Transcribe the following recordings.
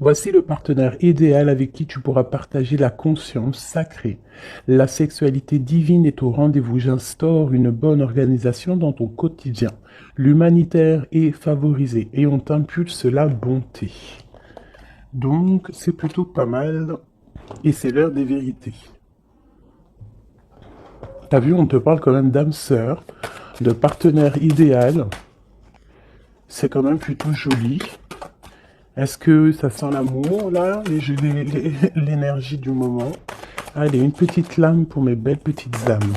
Voici le partenaire idéal avec qui tu pourras partager la conscience sacrée. La sexualité divine est au rendez-vous. J'instaure une bonne organisation dans ton quotidien. L'humanitaire est favorisé et on t'impulse la bonté. Donc, c'est plutôt pas mal et c'est l'heure des vérités. T'as vu, on te parle quand même d'âme sœur, de partenaire idéal. C'est quand même plutôt joli. Est-ce que ça sent l'amour, là, l'énergie du moment? Allez, une petite lame pour mes belles petites âmes,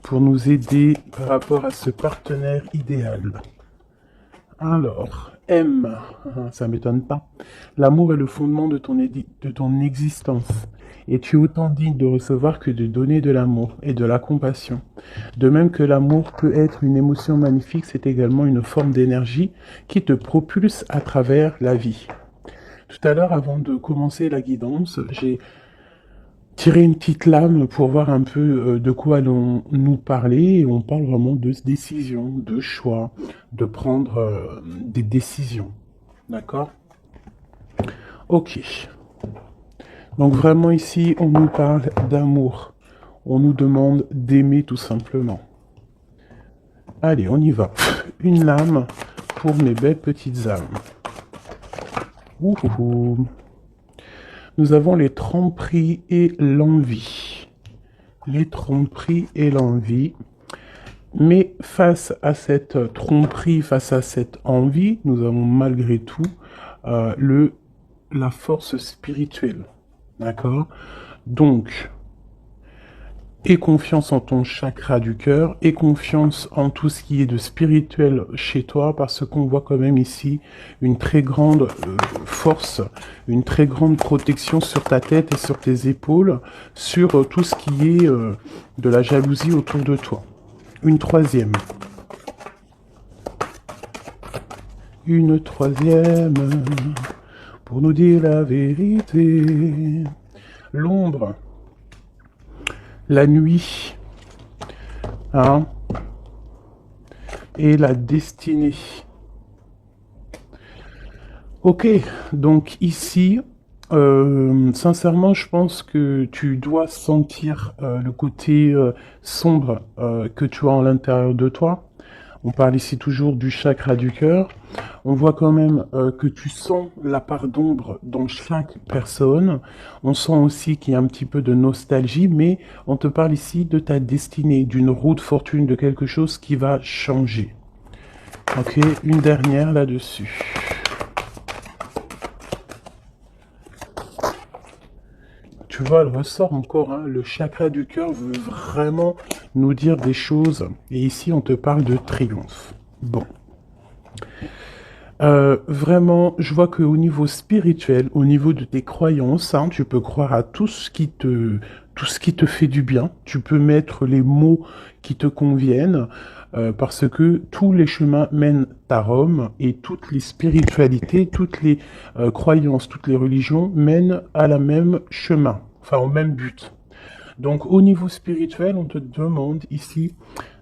pour nous aider par rapport à ce partenaire idéal. Alors, M, ça m'étonne pas. L'amour est le fondement de ton existence. Et tu es autant digne de recevoir que de donner de l'amour et de la compassion. De même que l'amour peut être une émotion magnifique, c'est également une forme d'énergie qui te propulse à travers la vie. Tout à l'heure, avant de commencer la guidance, j'ai tiré une petite lame pour voir un peu de quoi allons nous parler. Et on parle vraiment de décision, de choix, de prendre des décisions. D'accord? Ok. Donc vraiment ici, on nous parle d'amour. On nous demande d'aimer tout simplement. Allez, on y va. Une lame pour mes belles petites âmes. Ouhouhou. Nous avons les tromperies et l'envie. Les tromperies et l'envie. Mais face à cette tromperie, face à cette envie, nous avons malgré tout la force spirituelle. D'accord? Donc, aie confiance en ton chakra du cœur, aie confiance en tout ce qui est de spirituel chez toi, parce qu'on voit quand même ici une très grande force, une très grande protection sur ta tête et sur tes épaules, sur tout ce qui est de la jalousie autour de toi. Une troisième. Une troisième, pour nous dire la vérité. L'ombre. La nuit. Hein? Et la destinée. Ok, donc ici, sincèrement, je pense que tu dois sentir le côté sombre que tu as à l'intérieur de toi. On parle ici toujours du chakra du cœur. On voit quand même que tu sens la part d'ombre dans chaque personne. On sent aussi qu'il y a un petit peu de nostalgie, mais on te parle ici de ta destinée, d'une roue de fortune, de quelque chose qui va changer. Ok, une dernière là-dessus. Tu vois, elle ressort encore, hein, le chakra du cœur veut vraiment nous dire des choses. Et ici, on te parle de triomphe. Bon. Vraiment, je vois qu'au niveau spirituel, au niveau de tes croyances, hein, tu peux croire à tout ce qui te fait du bien. Tu peux mettre les mots qui te conviennent, parce que tous les chemins mènent à Rome et toutes les spiritualités, toutes les croyances, toutes les religions mènent à la même chemin, enfin au même but. Donc au niveau spirituel, on te demande ici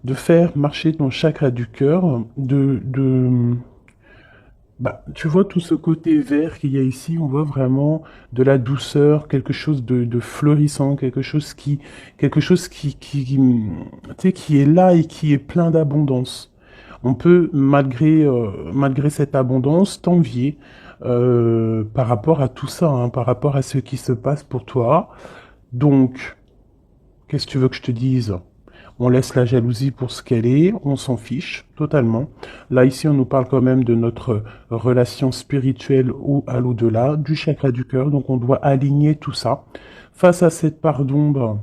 de faire marcher ton chakra du cœur, tu vois tout ce côté vert qu'il y a ici, on voit vraiment de la douceur, quelque chose de fleurissant, quelque chose tu sais, qui est là et qui est plein d'abondance. On peut, malgré cette abondance, t'envier par rapport à tout ça, hein, par rapport à ce qui se passe pour toi. Donc, qu'est-ce que tu veux que je te dise? On laisse la jalousie pour ce qu'elle est, on s'en fiche totalement. Là, ici, on nous parle quand même de notre relation spirituelle ou à l'au-delà, du chakra du cœur, donc on doit aligner tout ça. Face à cette part d'ombre,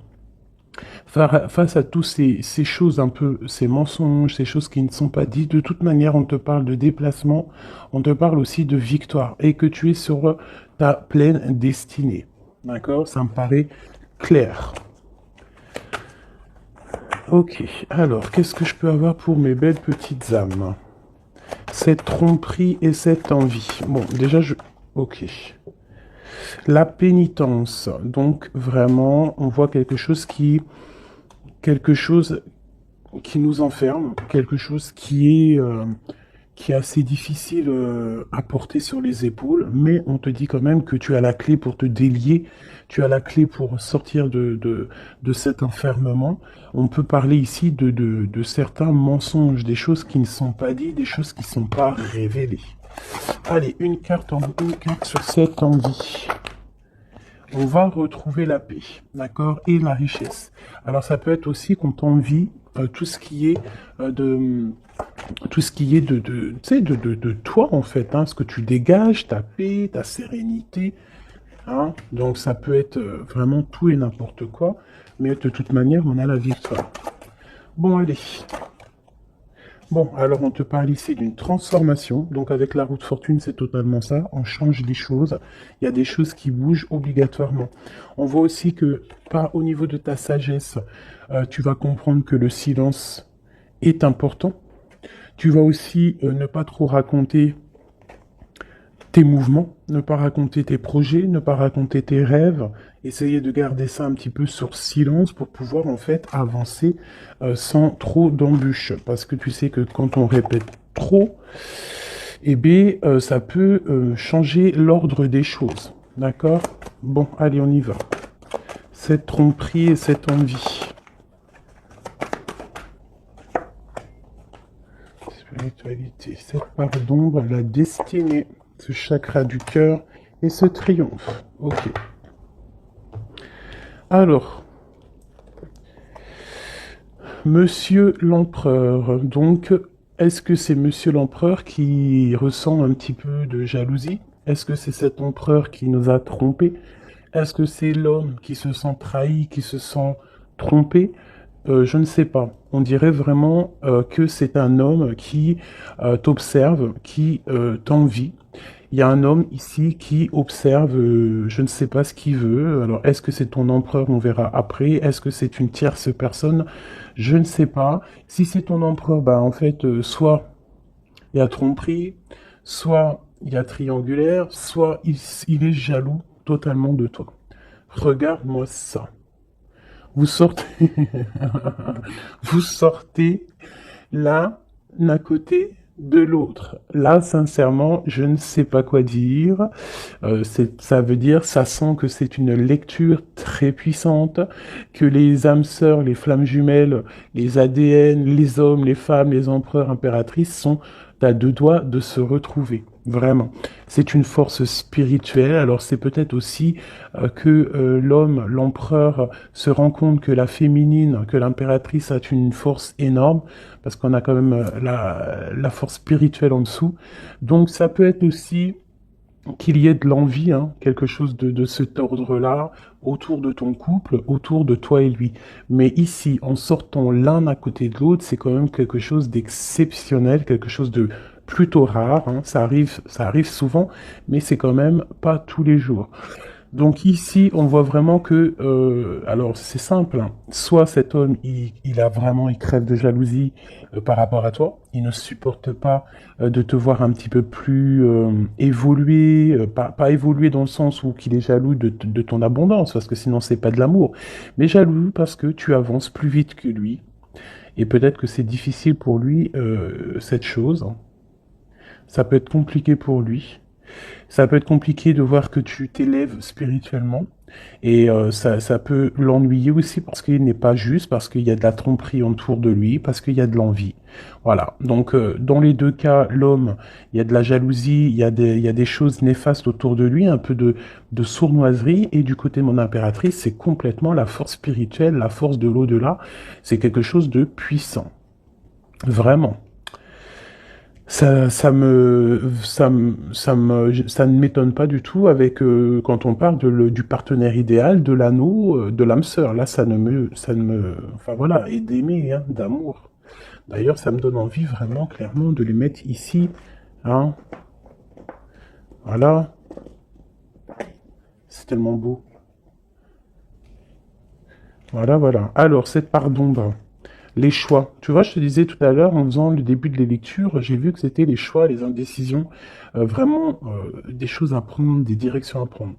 face à tous ces choses un peu, ces mensonges, ces choses qui ne sont pas dites, de toute manière, on te parle de déplacement, on te parle aussi de victoire, et que tu es sur ta pleine destinée. D'accord? Ça me paraît clair. Ok, alors, qu'est-ce que je peux avoir pour mes belles petites âmes? Cette tromperie et cette envie. Bon, déjà, ok. La pénitence. Donc, vraiment, on voit quelque chose qui nous enferme, quelque chose qui est qui est assez difficile à porter sur les épaules, mais on te dit quand même que tu as la clé pour te délier, tu as la clé pour sortir de cet enfermement. On peut parler ici de certains mensonges, des choses qui ne sont pas dites, des choses qui ne sont pas révélées. Allez, une carte sur cette envie. On va retrouver la paix, d'accord, et la richesse. Alors ça peut être aussi qu'on t'envie tout ce qui est tu sais, de toi en fait, hein, ce que tu dégages, ta paix, ta sérénité, hein. Donc ça peut être vraiment tout et n'importe quoi, mais de toute manière, on a la victoire. Bon, allez. Bon, alors on te parle ici d'une transformation. Donc avec la roue de fortune, c'est totalement ça. On change des choses. Il y a des choses qui bougent obligatoirement. On voit aussi que, pas au niveau de ta sagesse, tu vas comprendre que le silence est important. Tu vas aussi ne pas trop raconter tes mouvements, ne pas raconter tes projets, ne pas raconter tes rêves, essayer de garder ça un petit peu sur silence pour pouvoir en fait avancer sans trop d'embûches. Parce que tu sais que quand on répète trop, eh bien, ça peut changer l'ordre des choses. D'accord? Bon, allez, on y va. Cette tromperie et cette envie. Spiritualité, cette part d'ombre, la destinée, ce chakra du cœur et ce triomphe. Ok. Alors, Monsieur l'Empereur, donc, est-ce que c'est Monsieur l'Empereur qui ressent un petit peu de jalousie? Est-ce que c'est cet empereur qui nous a trompés? Est-ce que c'est l'homme qui se sent trahi, qui se sent trompé? Je ne sais pas. On dirait vraiment que c'est un homme qui t'observe, qui t'envie. Il y a un homme ici qui observe, je ne sais pas ce qu'il veut. Alors, est-ce que c'est ton empereur? On verra après. Est-ce que c'est une tierce personne? Je ne sais pas. Si c'est ton empereur, bah en fait, soit il y a tromperie, soit il y a triangulaire, soit il est jaloux totalement de toi. Regarde-moi ça. Vous sortez, vous sortez l'un d'un côté de l'autre. Là, sincèrement, je ne sais pas quoi dire. Ça veut dire, ça sent que c'est une lecture très puissante, que les âmes sœurs, les flammes jumelles, les ADN, les hommes, les femmes, les empereurs, impératrices sont à deux doigts de se retrouver. Vraiment. C'est une force spirituelle. Alors c'est peut-être aussi que l'homme, l'empereur, se rend compte que la féminine, que l'impératrice a une force énorme, parce qu'on a quand même la force spirituelle en dessous. Donc ça peut être aussi qu'il y ait de l'envie, hein, quelque chose de cet ordre-là, autour de ton couple, autour de toi et lui. Mais ici, en sortant l'un à côté de l'autre, c'est quand même quelque chose d'exceptionnel, quelque chose de plutôt rare, hein. Ça arrive souvent, mais c'est quand même pas tous les jours. Donc ici, on voit vraiment que, alors c'est simple, hein. Soit cet homme, il crève de jalousie par rapport à toi, il ne supporte pas de te voir un petit peu plus évoluer, pas évoluer dans le sens où qu'il est jaloux de ton abondance, parce que sinon c'est pas de l'amour, mais jaloux parce que tu avances plus vite que lui, et peut-être que c'est difficile pour lui cette chose, hein. Ça peut être compliqué pour lui. Ça peut être compliqué de voir que tu t'élèves spirituellement et ça peut l'ennuyer aussi parce qu'il n'est pas juste, parce qu'il y a de la tromperie autour de lui, parce qu'il y a de l'envie. Voilà. Donc dans les deux cas, l'homme, il y a de la jalousie, il y a des choses néfastes autour de lui, un peu de sournoiserie, et du côté de mon impératrice, c'est complètement la force spirituelle, la force de l'au-delà. C'est quelque chose de puissant. Vraiment. Ça ne m'étonne pas du tout avec quand on parle du partenaire idéal, de l'anneau, de l'âme sœur. Là, enfin voilà, et d'aimer, hein, d'amour. D'ailleurs, ça me donne envie vraiment, clairement, de les mettre ici, hein. Voilà, c'est tellement beau. Voilà, voilà. Alors, cette part d'ombre. Les choix. Tu vois, je te disais tout à l'heure, en faisant le début de les lectures, j'ai vu que c'était les choix, les indécisions, vraiment des choses à prendre, des directions à prendre.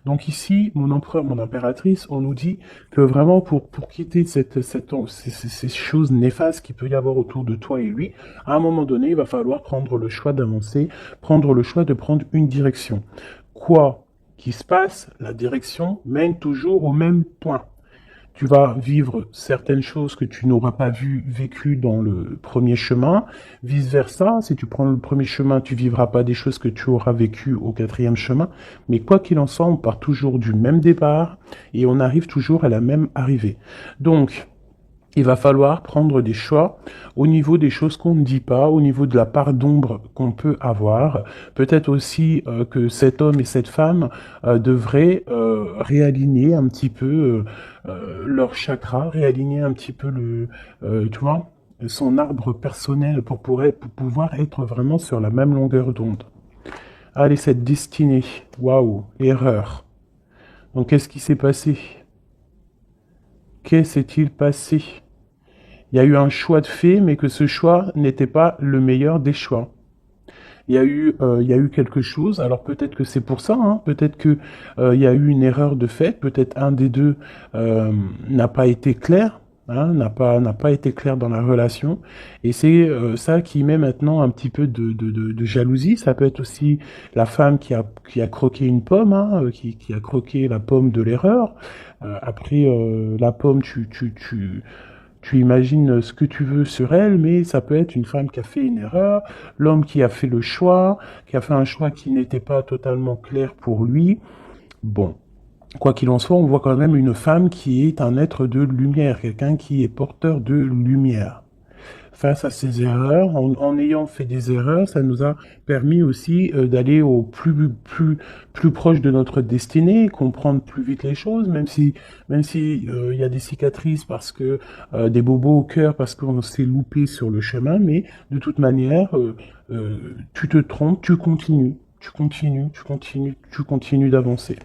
Donc ici, mon empereur, mon impératrice, on nous dit que vraiment pour quitter ces choses néfastes qu'il peut y avoir autour de toi et lui, à un moment donné, il va falloir prendre le choix d'avancer, prendre le choix de prendre une direction. Quoi qu'il se passe, la direction mène toujours au même point. Tu vas vivre certaines choses que tu n'auras pas vécues dans le premier chemin. Vice-versa, si tu prends le premier chemin, tu vivras pas des choses que tu auras vécues au quatrième chemin. Mais quoi qu'il en soit, on part toujours du même départ et on arrive toujours à la même arrivée. Donc, il va falloir prendre des choix au niveau des choses qu'on ne dit pas, au niveau de la part d'ombre qu'on peut avoir. Peut-être aussi que cet homme et cette femme devraient réaligner un petit peu leur chakra, réaligner un petit peu tu vois, son arbre personnel pour pouvoir être vraiment sur la même longueur d'onde. Allez, cette destinée, waouh, erreur. Donc qu'est-ce qui s'est passé? Qu'est-ce s'est-il passé? Il y a eu un choix de fait, mais que ce choix n'était pas le meilleur des choix. Il y a eu quelque chose. Alors peut-être que c'est pour ça, hein, peut-être que il y a eu une erreur de fait. Peut-être un des deux n'a pas été clair, hein, n'a pas été clair dans la relation. Et c'est ça qui met maintenant un petit peu de jalousie. Ça peut être aussi la femme qui a croqué une pomme, hein, qui a croqué la pomme de l'erreur. Après la pomme, tu imagines ce que tu veux sur elle, mais ça peut être une femme qui a fait une erreur, l'homme qui a fait le choix, qui a fait un choix qui n'était pas totalement clair pour lui. Bon, quoi qu'il en soit, on voit quand même une femme qui est un être de lumière, quelqu'un qui est porteur de lumière. Face à ces erreurs, en ayant fait des erreurs, ça nous a permis aussi d'aller au plus proche de notre destinée, comprendre plus vite les choses, même si il y a des cicatrices parce que des bobos au cœur parce qu'on s'est loupé sur le chemin, mais de toute manière, tu te trompes, tu continues d'avancer.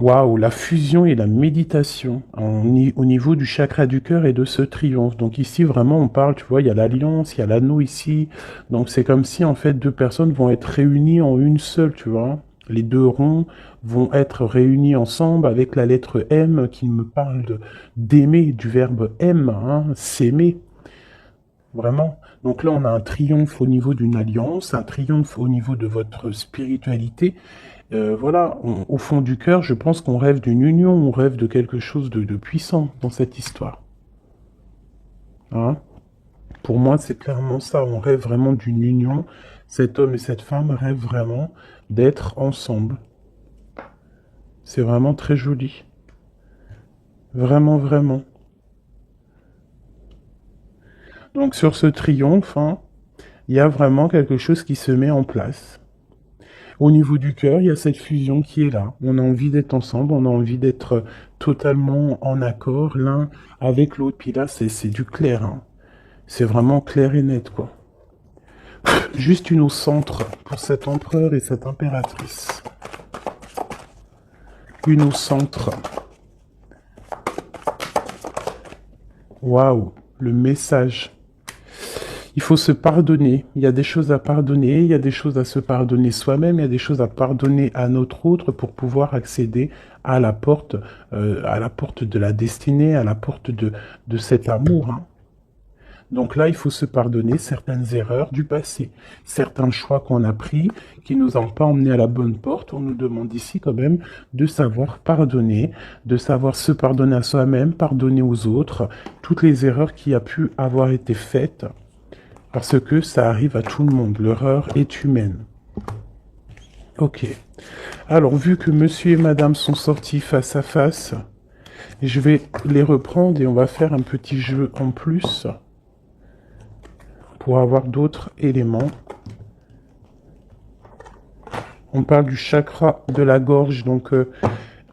Waouh, la fusion et la méditation au niveau du chakra du cœur et de ce triomphe. Donc ici, vraiment, on parle, tu vois, il y a l'alliance, il y a l'anneau ici. Donc c'est comme si, en fait, deux personnes vont être réunies en une seule, tu vois. Les deux ronds vont être réunis ensemble avec la lettre M qui me parle d'aimer, du verbe aime, hein, s'aimer. Vraiment. Donc là, on a un triomphe au niveau d'une alliance, un triomphe au niveau de votre spiritualité. Voilà, au fond du cœur, je pense qu'on rêve d'une union, on rêve de quelque chose de puissant dans cette histoire. Hein? Pour moi, c'est clairement ça, on rêve vraiment d'une union. Cet homme et cette femme rêvent vraiment d'être ensemble. C'est vraiment très joli. Vraiment, vraiment. Donc sur ce triomphe, hein, il y a vraiment quelque chose qui se met en place. Au niveau du cœur, il y a cette fusion qui est là. On a envie d'être ensemble, on a envie d'être totalement en accord l'un avec l'autre. Puis là, c'est du clair. Hein. C'est vraiment clair et net, quoi. Juste une au centre pour cet empereur et cette impératrice. Une au centre. Waouh, le message. Il faut se pardonner. Il y a des choses à pardonner, il y a des choses à se pardonner soi-même, il y a des choses à pardonner à notre autre pour pouvoir accéder à la porte de la destinée, à la porte de cet amour. Hein. Donc là, il faut se pardonner certaines erreurs du passé, certains choix qu'on a pris qui nous ont pas emmenés à la bonne porte. On nous demande ici quand même de savoir pardonner, de savoir se pardonner à soi-même, pardonner aux autres, toutes les erreurs qui a pu avoir été faites. Parce que ça arrive à tout le monde, l'erreur est humaine. Ok. Alors, vu que monsieur et madame sont sortis face à face, je vais les reprendre et on va faire un petit jeu en plus pour avoir d'autres éléments. On parle du chakra de la gorge, donc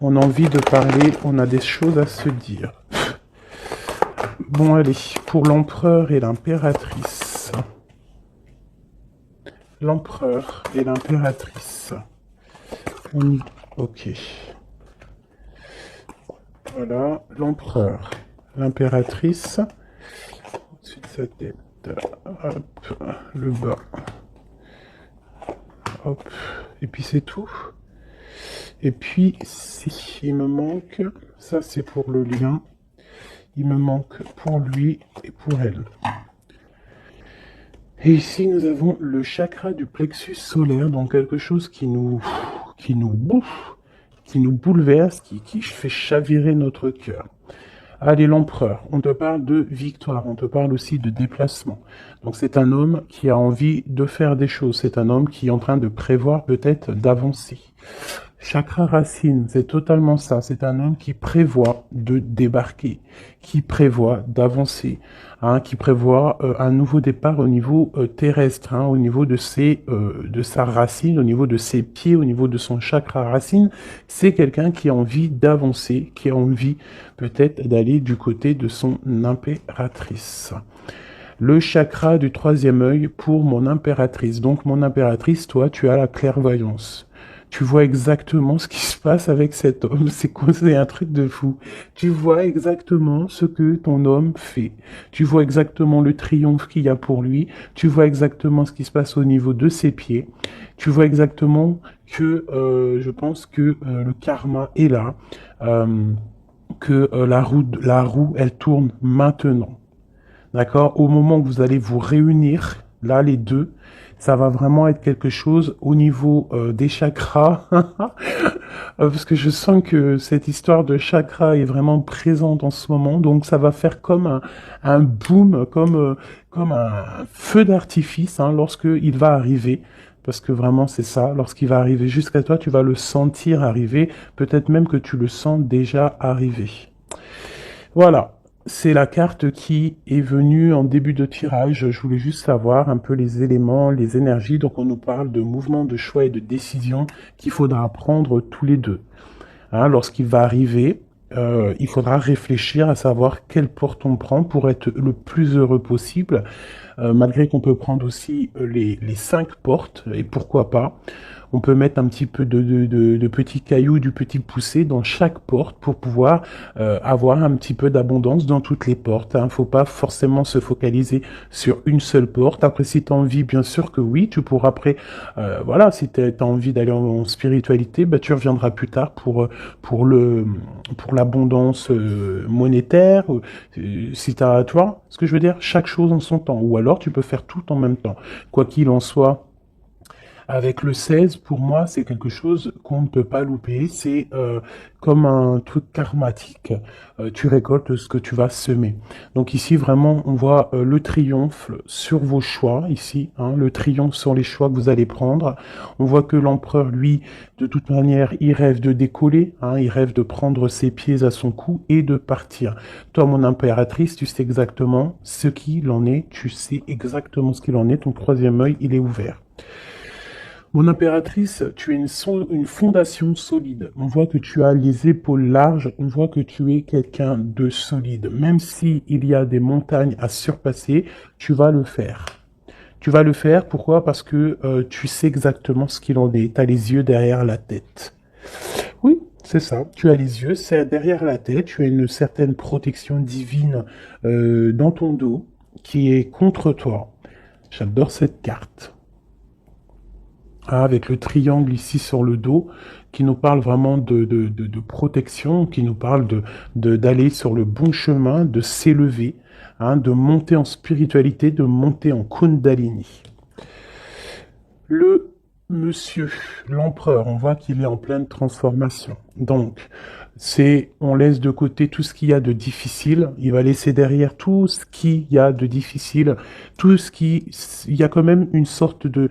on a envie de parler, on a des choses à se dire. Bon, allez, pour l'empereur et l'impératrice. L'empereur et l'impératrice. On y... Ok. Voilà, l'empereur. l'impératrice. Au-dessus de sa tête. Hop, le bas. Hop, et puis c'est tout. Et puis, si, il me manque, ça c'est pour le lien, il me manque pour lui et pour elle. Et ici, nous avons le chakra du plexus solaire, donc quelque chose qui nous bouffe, qui nous bouleverse, qui fait chavirer notre cœur. Allez, l'empereur, on te parle de victoire, on te parle aussi de déplacement. Donc c'est un homme qui a envie de faire des choses, c'est un homme qui est en train de prévoir peut-être d'avancer. Chakra racine, c'est totalement ça, c'est un homme qui prévoit de débarquer, qui prévoit d'avancer, hein, qui prévoit un nouveau départ au niveau terrestre, hein, au niveau de sa racine, au niveau de ses pieds, au niveau de son chakra racine. C'est quelqu'un qui a envie d'avancer, qui a envie peut-être d'aller du côté de son impératrice. Le chakra du troisième œil pour mon impératrice. Donc mon impératrice, toi, tu as la clairvoyance. Tu vois exactement ce qui se passe avec cet homme. C'est un truc de fou. Tu vois exactement ce que ton homme fait. Tu vois exactement le triomphe qu'il y a pour lui. Tu vois exactement ce qui se passe au niveau de ses pieds. Tu vois exactement que je pense que le karma est là, que la roue, elle tourne maintenant. D'accord? Au moment où vous allez vous réunir, là, les deux, ça va vraiment être quelque chose au niveau des chakras, parce que je sens que cette histoire de chakra est vraiment présente en ce moment, donc ça va faire comme un boom, comme un feu d'artifice, hein, lorsqu'il va arriver, parce que vraiment c'est ça, lorsqu'il va arriver jusqu'à toi, tu vas le sentir arriver, peut-être même que tu le sens déjà arriver. Voilà. C'est la carte qui est venue en début de tirage. Je voulais juste savoir un peu les éléments, les énergies. Donc on nous parle de mouvement, de choix et de décision qu'il faudra prendre tous les deux. Hein, lorsqu'il va arriver, il faudra réfléchir à savoir quelle porte on prend pour être le plus heureux possible. Malgré qu'on peut prendre aussi les 5 portes, et pourquoi pas. On peut mettre un petit peu de petits cailloux, du petit poussé dans chaque porte pour pouvoir avoir un petit peu d'abondance dans toutes les portes. Hein. Faut pas forcément se focaliser sur une seule porte. Après, si tu as envie, bien sûr que oui, tu pourras après, voilà, si tu as envie d'aller en spiritualité, bah, tu reviendras plus tard pour l'abondance monétaire. Si tu as, tu vois ce que je veux dire, chaque chose en son temps. Ou alors, tu peux faire tout en même temps. Quoi qu'il en soit, avec le 16, pour moi, c'est quelque chose qu'on ne peut pas louper. C'est comme un truc karmatique. Tu récoltes ce que tu vas semer. Donc ici, vraiment, on voit le triomphe sur vos choix, ici. Hein, le triomphe sur les choix que vous allez prendre. On voit que l'empereur, lui, de toute manière, il rêve de décoller. Hein, il rêve de prendre ses pieds à son cou et de partir. Toi, mon impératrice, tu sais exactement ce qu'il en est. Tu sais exactement ce qu'il en est. Ton troisième œil, il est ouvert. Mon impératrice, tu es une fondation solide. On voit que tu as les épaules larges, on voit que tu es quelqu'un de solide. Même s'il y a des montagnes à surpasser, tu vas le faire. Tu vas le faire, pourquoi? Parce que tu sais exactement ce qu'il en est. Tu as les yeux derrière la tête. Oui, c'est ça. Tu as les yeux, c'est derrière la tête. Tu as une certaine protection divine dans ton dos qui est contre toi. J'adore cette carte. Avec le triangle ici sur le dos, qui nous parle vraiment de protection, qui nous parle d'aller sur le bon chemin, de s'élever, hein, de monter en spiritualité, de monter en Kundalini. Le monsieur, l'empereur, on voit qu'il est en pleine transformation. Donc, on laisse de côté tout ce qu'il y a de difficile, il va laisser derrière tout ce qu'il y a de difficile, il y a quand même une sorte de,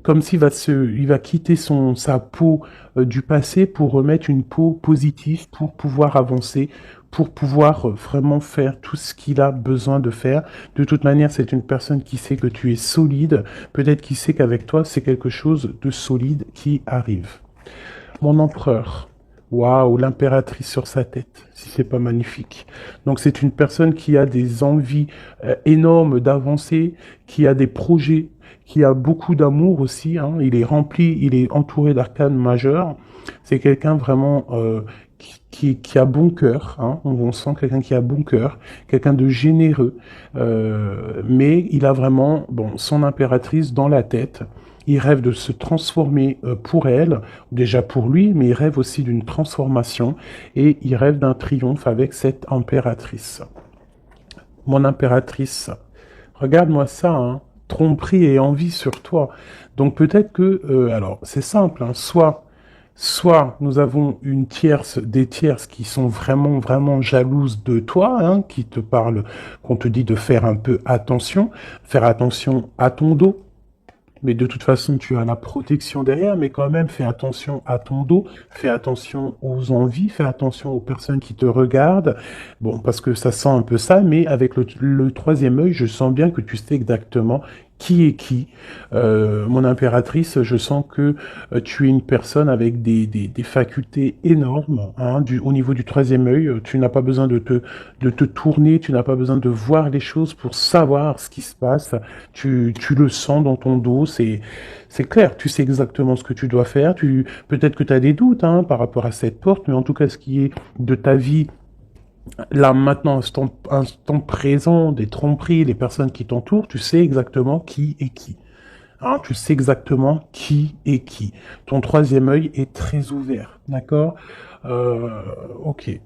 comme s'il il va quitter sa peau du passé pour remettre une peau positive pour pouvoir avancer, pour pouvoir vraiment faire tout ce qu'il a besoin de faire. De toute manière, c'est une personne qui sait que tu es solide, peut-être qu'il sait qu'avec toi, c'est quelque chose de solide qui arrive. Mon empereur. Waouh, l'impératrice sur sa tête, si c'est pas magnifique. Donc c'est une personne qui a des envies énormes d'avancer, qui a des projets qui a beaucoup d'amour aussi, hein. Il est rempli, il est entouré d'arcanes majeures. C'est quelqu'un vraiment qui a bon cœur, hein. On sent quelqu'un qui a bon cœur, quelqu'un de généreux, mais il a vraiment son impératrice dans la tête. Il rêve de se transformer pour elle, déjà pour lui, mais il rêve aussi d'une transformation et il rêve d'un triomphe avec cette impératrice. Mon impératrice, regarde-moi ça, hein. Tromperie et envie sur toi. Donc peut-être que, alors c'est simple, hein, soit nous avons des tierces qui sont vraiment, vraiment jalouses de toi, hein, qui te parlent, qu'on te dit de faire un peu attention, faire attention à ton dos. Mais de toute façon, tu as la protection derrière, mais quand même, fais attention à ton dos, fais attention aux envies, fais attention aux personnes qui te regardent. Bon, parce que ça sent un peu ça, mais avec le troisième œil, je sens bien que tu sais exactement qui est qui. Mon impératrice, je sens que tu es une personne avec des facultés énormes, hein, au niveau du troisième œil. Tu n'as pas besoin de te tourner, tu n'as pas besoin de voir les choses pour savoir ce qui se passe. Tu le sens dans ton dos, c'est clair, tu sais exactement ce que tu dois faire. Peut-être que tu as des doutes, hein, par rapport à cette porte, mais en tout cas, ce qui est de ta vie, là, maintenant, instant présent, des tromperies, les personnes qui t'entourent, tu sais exactement qui est qui. Hein, tu sais exactement qui est qui. Ton troisième œil est très ouvert, d'accord? Ok.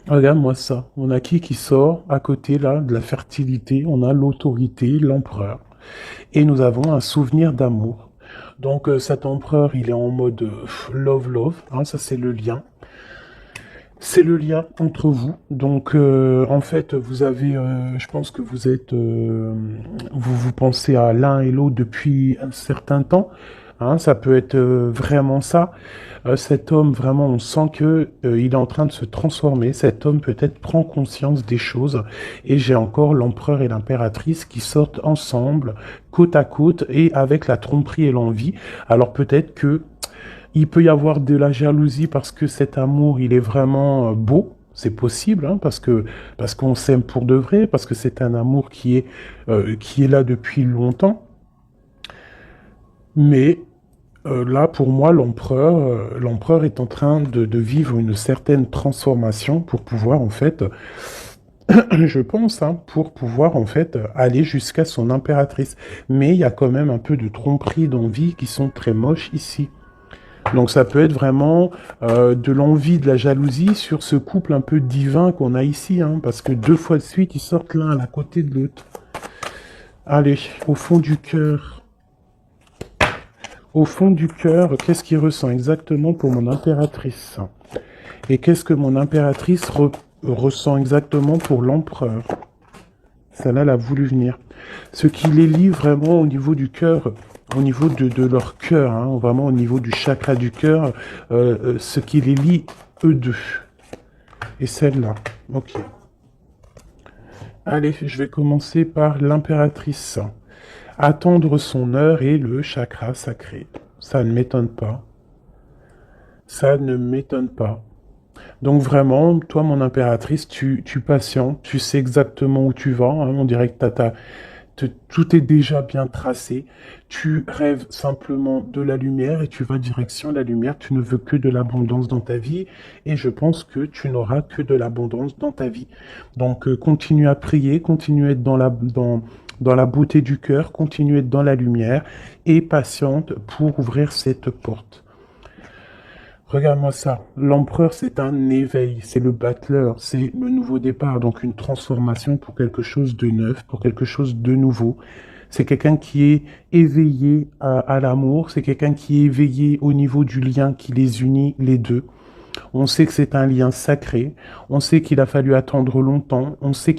Regarde-moi ça. On a qui sort à côté, là, de la fertilité. On a l'autorité, l'empereur. Et nous avons un souvenir d'amour. Donc, cet empereur, il est en mode love, hein, ça c'est le lien. C'est le lien entre vous. Donc, en fait, vous avez, je pense que vous pensez à l'un et l'autre depuis un certain temps. Hein, ça peut être vraiment ça. Cet homme, vraiment, on sent que il est en train de se transformer. Cet homme peut-être prend conscience des choses. Et j'ai encore l'empereur et l'impératrice qui sortent ensemble, côte à côte, et avec la tromperie et l'envie. Alors peut-être que il peut y avoir de la jalousie parce que cet amour, il est vraiment beau. C'est possible, hein, parce qu'on s'aime pour de vrai, parce que c'est un amour qui est là depuis longtemps. Mais là, pour moi, l'empereur est en train de vivre une certaine transformation pour pouvoir, en fait, je pense, hein, pour pouvoir, en fait, aller jusqu'à son impératrice. Mais il y a quand même un peu de tromperie d'envie qui sont très moches ici. Donc ça peut être vraiment de l'envie, de la jalousie sur ce couple un peu divin qu'on a ici, hein, parce que 2 fois de suite, ils sortent l'un à la côté de l'autre. Allez, au fond du cœur. Au fond du cœur, qu'est-ce qu'il ressent exactement pour mon impératrice? Et qu'est-ce que mon impératrice ressent exactement pour l'empereur? Celle-là, elle a voulu venir. Ce qui les lie vraiment au niveau du cœur, au niveau de leur cœur, hein, vraiment au niveau du chakra du cœur, ce qui les lie, eux deux. Et celle-là. Ok. Allez, je vais commencer par l'impératrice. Attendre son heure et le chakra sacré. Ça ne m'étonne pas. Ça ne m'étonne pas. Donc vraiment, toi, mon impératrice, tu patientes, tu sais exactement où tu vas, hein, on dirait que tout est déjà bien tracé. Tu rêves simplement de la lumière et tu vas direction la lumière. Tu ne veux que de l'abondance dans ta vie et je pense que tu n'auras que de l'abondance dans ta vie. Donc continue à prier, continue à être dans la beauté du cœur, continue à être dans la lumière et patiente pour ouvrir cette porte. Regarde-moi ça. L'empereur, c'est un éveil, c'est le battleur, c'est le nouveau départ, donc une transformation pour quelque chose de neuf, pour quelque chose de nouveau. C'est quelqu'un qui est éveillé à l'amour, c'est quelqu'un qui est éveillé au niveau du lien qui les unit, les deux. On sait que c'est un lien sacré, on sait qu'il a fallu attendre longtemps, on sait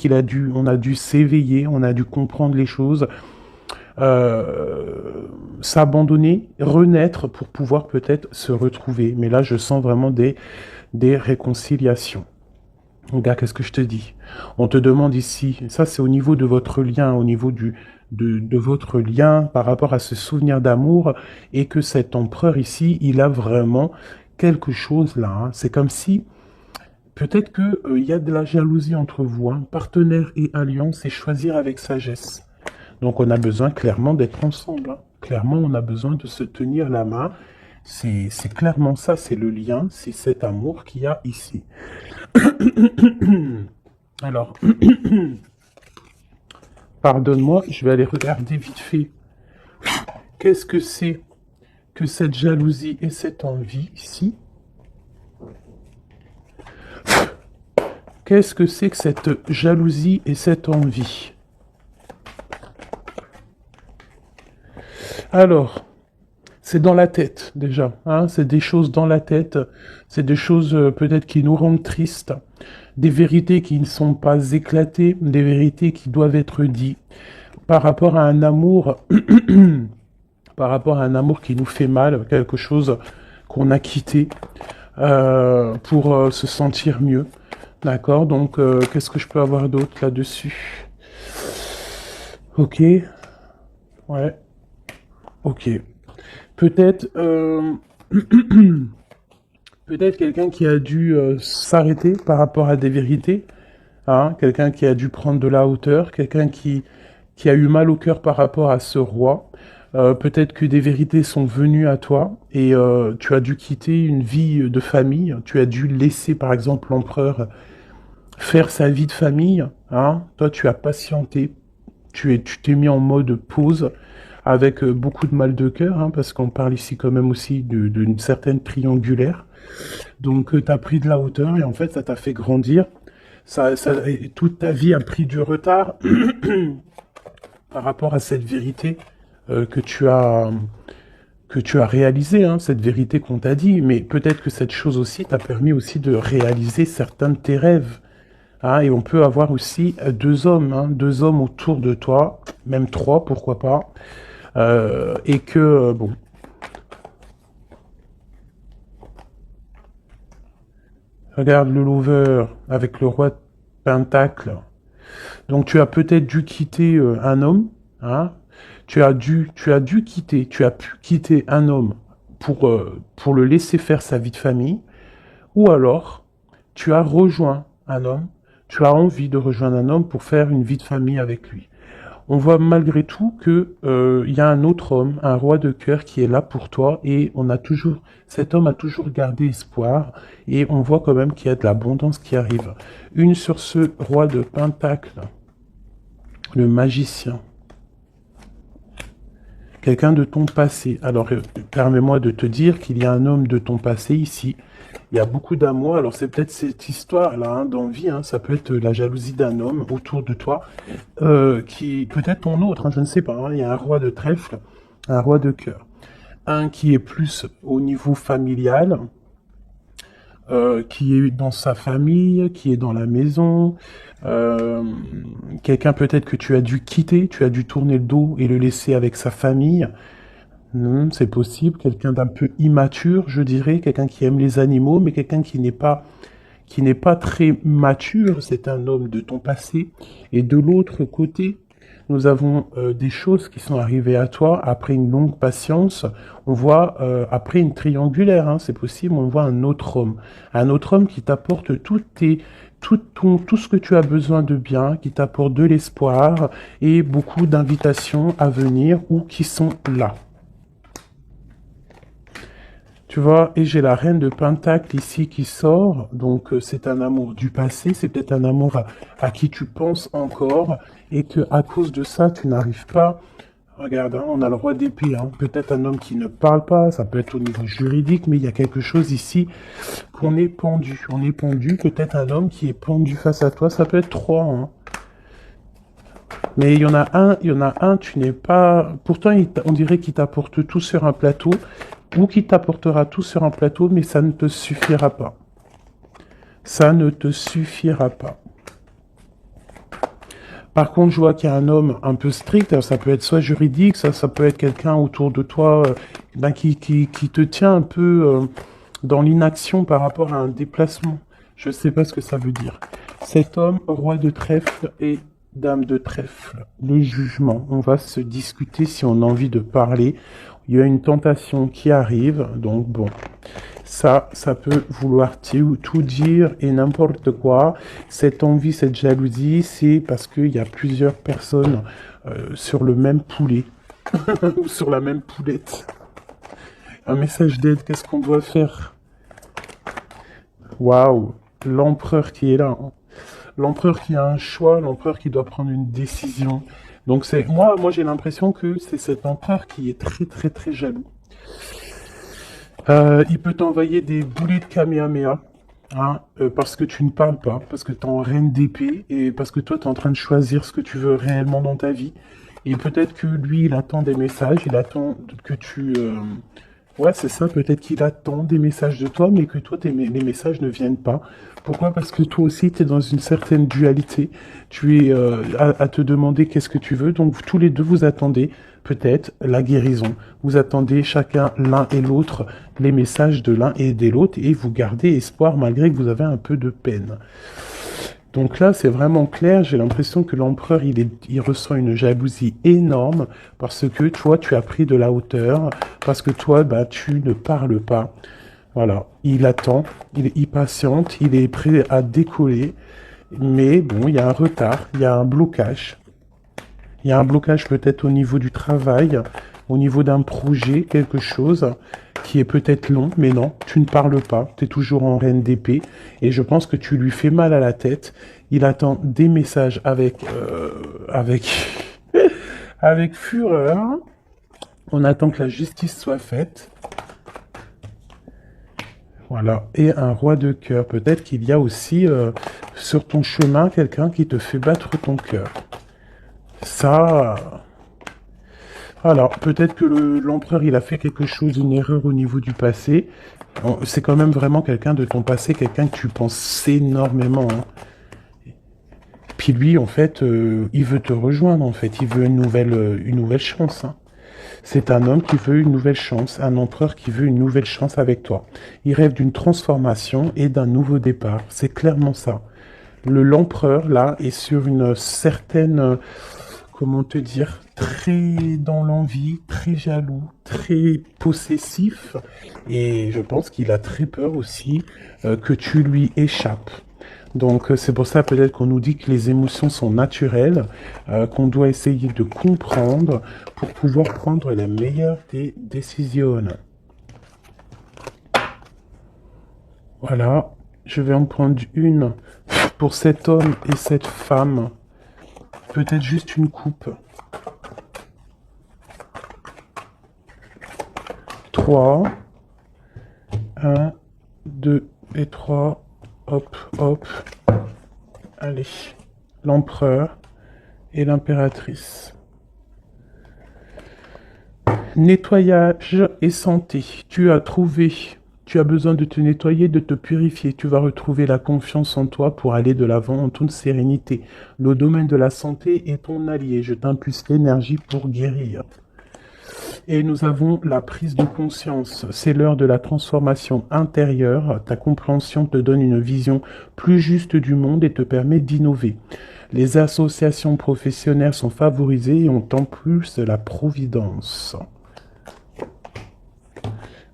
on a dû s'éveiller, on a dû comprendre les choses, s'abandonner, renaître pour pouvoir peut-être se retrouver. Mais là, je sens vraiment des réconciliations. Regarde, qu'est-ce que je te dis? On te demande ici, ça c'est au niveau de votre lien, au niveau de votre lien par rapport à ce souvenir d'amour, et que cet empereur ici, il a vraiment quelque chose là. Hein. C'est comme si, peut-être que y a de la jalousie entre vous, hein. Partenaire et alliance, et choisir avec sagesse. Donc on a besoin clairement d'être ensemble, hein. Clairement, on a besoin de se tenir la main. C'est clairement ça, c'est le lien, c'est cet amour qu'il y a ici. Alors, pardonne-moi, je vais aller regarder vite fait. Qu'est-ce que c'est que cette jalousie et cette envie ici? Qu'est-ce que c'est que cette jalousie et cette envie? Alors, c'est dans la tête déjà, hein, c'est des choses dans la tête, c'est des choses peut-être qui nous rendent tristes, des vérités qui ne sont pas éclatées, des vérités qui doivent être dites par rapport à un amour, par rapport à un amour qui nous fait mal, quelque chose qu'on a quitté pour se sentir mieux. D'accord, donc qu'est-ce que je peux avoir d'autre là-dessus? Ok, ouais, ok. Peut-être peut-être quelqu'un qui a dû s'arrêter par rapport à des vérités, hein, quelqu'un qui a dû prendre de la hauteur, quelqu'un qui a eu mal au cœur par rapport à ce roi. Peut-être que des vérités sont venues à toi et tu as dû quitter une vie de famille, tu as dû laisser par exemple l'empereur faire sa vie de famille, hein. Toi tu as patienté, tu t'es mis en mode pause avec beaucoup de mal de cœur, hein, parce qu'on parle ici quand même aussi d'une certaine triangulaire. Donc tu as pris de la hauteur et en fait ça t'a fait grandir. Toute ta vie a pris du retard par rapport à cette vérité que tu as réalisée, hein, cette vérité qu'on t'a dit. Mais peut-être que cette chose aussi t'a permis aussi de réaliser certains de tes rêves. Hein, et on peut avoir aussi deux hommes, hein, deux hommes autour de toi, même trois, pourquoi pas. Et que, bon, regarde le lover avec le roi de Pentacle. Donc tu as peut-être dû quitter un homme, hein. Tu as pu quitter un homme pour le laisser faire sa vie de famille, ou alors tu as rejoint un homme, tu as envie de rejoindre un homme pour faire une vie de famille avec lui. On voit malgré tout que y a un autre homme, un roi de cœur qui est là pour toi et cet homme a toujours gardé espoir et on voit quand même qu'il y a de l'abondance qui arrive. Une sur ce roi de Pentacle, le magicien. Quelqu'un de ton passé. Alors, permets-moi de te dire qu'il y a un homme de ton passé ici. Il y a beaucoup d'amour. Alors, c'est peut-être cette histoire-là, hein, d'envie. Hein, ça peut être la jalousie d'un homme autour de toi, qui peut-être ton autre, hein, je ne sais pas. Hein, il y a un roi de trèfle, un roi de cœur. Un qui est plus au niveau familial, qui est dans sa famille, qui est dans la maison, quelqu'un peut-être que tu as dû quitter, tu as dû tourner le dos et le laisser avec sa famille. C'est possible, quelqu'un d'un peu immature, je dirais, quelqu'un qui aime les animaux, mais quelqu'un qui n'est pas très mature, c'est un homme de ton passé. Et de l'autre côté, nous avons des choses qui sont arrivées à toi après une longue patience. On voit, après une triangulaire, hein, c'est possible, on voit un autre homme qui t'apporte tout ce que tu as besoin de bien, qui t'apporte de l'espoir et beaucoup d'invitations à venir ou qui sont là. Tu vois, et j'ai la reine de Pentacle ici qui sort, donc c'est un amour du passé, c'est peut-être un amour à qui tu penses encore, et que à cause de ça, tu n'arrives pas. Regarde, hein, on a le roi d'épée, hein, peut-être un homme qui ne parle pas, ça peut être au niveau juridique, mais il y a quelque chose ici qu'on est pendu. On est pendu, peut-être un homme qui est pendu face à toi, ça peut être trois, hein. Mais il y en a un, tu n'es pas... Pourtant, on dirait qu'il t'apporte tout sur un plateau, ou qu'il t'apportera tout sur un plateau, mais ça ne te suffira pas. Ça ne te suffira pas. Par contre, je vois qu'il y a un homme un peu strict, alors ça peut être soit juridique, ça peut être quelqu'un autour de toi qui te tient un peu dans l'inaction par rapport à un déplacement. Je ne sais pas ce que ça veut dire. Cet homme, roi de trèfle et dame de trèfle, le jugement. On va se discuter si on a envie de parler. Il y a une tentation qui arrive, donc bon, ça peut vouloir tout dire et n'importe quoi. Cette envie, cette jalousie, c'est parce qu'il y a plusieurs personnes sur le même poulet, ou sur la même poulette. Un message d'aide, qu'est-ce qu'on doit faire? Waouh, l'empereur qui est là, hein. L'empereur qui a un choix, l'empereur qui doit prendre une décision. Donc c'est moi j'ai l'impression que c'est cet empereur qui est très très très jaloux. Il peut t'envoyer des boulets de Kamehameha, hein, parce que tu ne parles pas, parce que tu es en reine d'épée, et parce que toi tu es en train de choisir ce que tu veux réellement dans ta vie. Et peut-être que lui, il attend des messages, il attend que tu... Ouais, c'est ça, peut-être qu'il attend des messages de toi, mais que toi, les messages ne viennent pas. Pourquoi? Parce que toi aussi, tu es dans une certaine dualité. Tu es à te demander qu'est-ce que tu veux. Donc, tous les deux, vous attendez peut-être la guérison. Vous attendez chacun, l'un et l'autre, les messages de l'un et de l'autre, et vous gardez espoir malgré que vous avez un peu de peine. Donc là, c'est vraiment clair. J'ai l'impression que l'empereur, il ressent une jalousie énorme parce que toi, tu as pris de la hauteur, parce que toi, bah, tu ne parles pas. Voilà, il attend, il patiente, il est prêt à décoller, mais bon, il y a un retard, il y a un blocage. Il y a un blocage peut-être au niveau du travail, au niveau d'un projet, quelque chose qui est peut-être long, mais non, tu ne parles pas, tu es toujours en reine d'épée, et je pense que tu lui fais mal à la tête. Il attend des messages avec avec fureur. On attend que la justice soit faite. Voilà, et un roi de cœur. Peut-être qu'il y a aussi sur ton chemin quelqu'un qui te fait battre ton cœur. Ça... Alors, peut-être que l'empereur, il a fait quelque chose, une erreur au niveau du passé. C'est quand même vraiment quelqu'un de ton passé, quelqu'un que tu penses énormément, hein. Puis lui, en fait, il veut te rejoindre, en fait. Il veut une nouvelle chance, hein. C'est un homme qui veut une nouvelle chance, un empereur qui veut une nouvelle chance avec toi. Il rêve d'une transformation et d'un nouveau départ. C'est clairement ça. L'empereur, là, est sur une certaine... comment te dire, très dans l'envie, très jaloux, très possessif, et je pense qu'il a très peur aussi que tu lui échappes. Donc c'est pour ça peut-être qu'on nous dit que les émotions sont naturelles, qu'on doit essayer de comprendre pour pouvoir prendre la meilleure des décisions. Voilà, je vais en prendre une pour cet homme et cette femme. Peut-être juste une coupe. 3. 1, 2 et 3. Hop, hop. Allez. L'empereur et l'impératrice. Nettoyage et santé. Tu as trouvé. Tu as besoin de te nettoyer, de te purifier. Tu vas retrouver la confiance en toi pour aller de l'avant en toute sérénité. Le domaine de la santé est ton allié. Je t'impulse l'énergie pour guérir. Et nous avons la prise de conscience. C'est l'heure de la transformation intérieure. Ta compréhension te donne une vision plus juste du monde et te permet d'innover. Les associations professionnelles sont favorisées et on t'impulse la providence.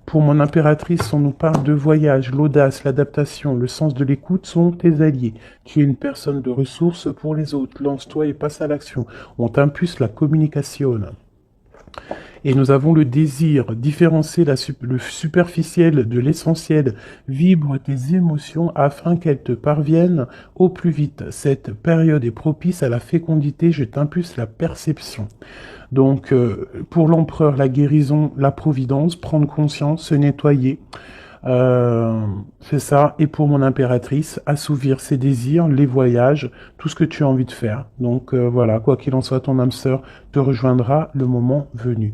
Pour mon impératrice, on nous parle de voyage, l'audace, l'adaptation, le sens de l'écoute sont tes alliés. Tu es une personne de ressources pour les autres. Lance-toi et passe à l'action. On t'impulse la communication. Et nous avons le désir, différencier le superficiel de l'essentiel, vibre tes émotions afin qu'elles te parviennent au plus vite. Cette période est propice à la fécondité, je t'impulse la perception. Donc, pour l'empereur, la guérison, la providence, prendre conscience, se nettoyer, c'est ça. Et pour mon impératrice, assouvir ses désirs, les voyages, tout ce que tu as envie de faire. Donc voilà, quoi qu'il en soit, ton âme sœur te rejoindra le moment venu.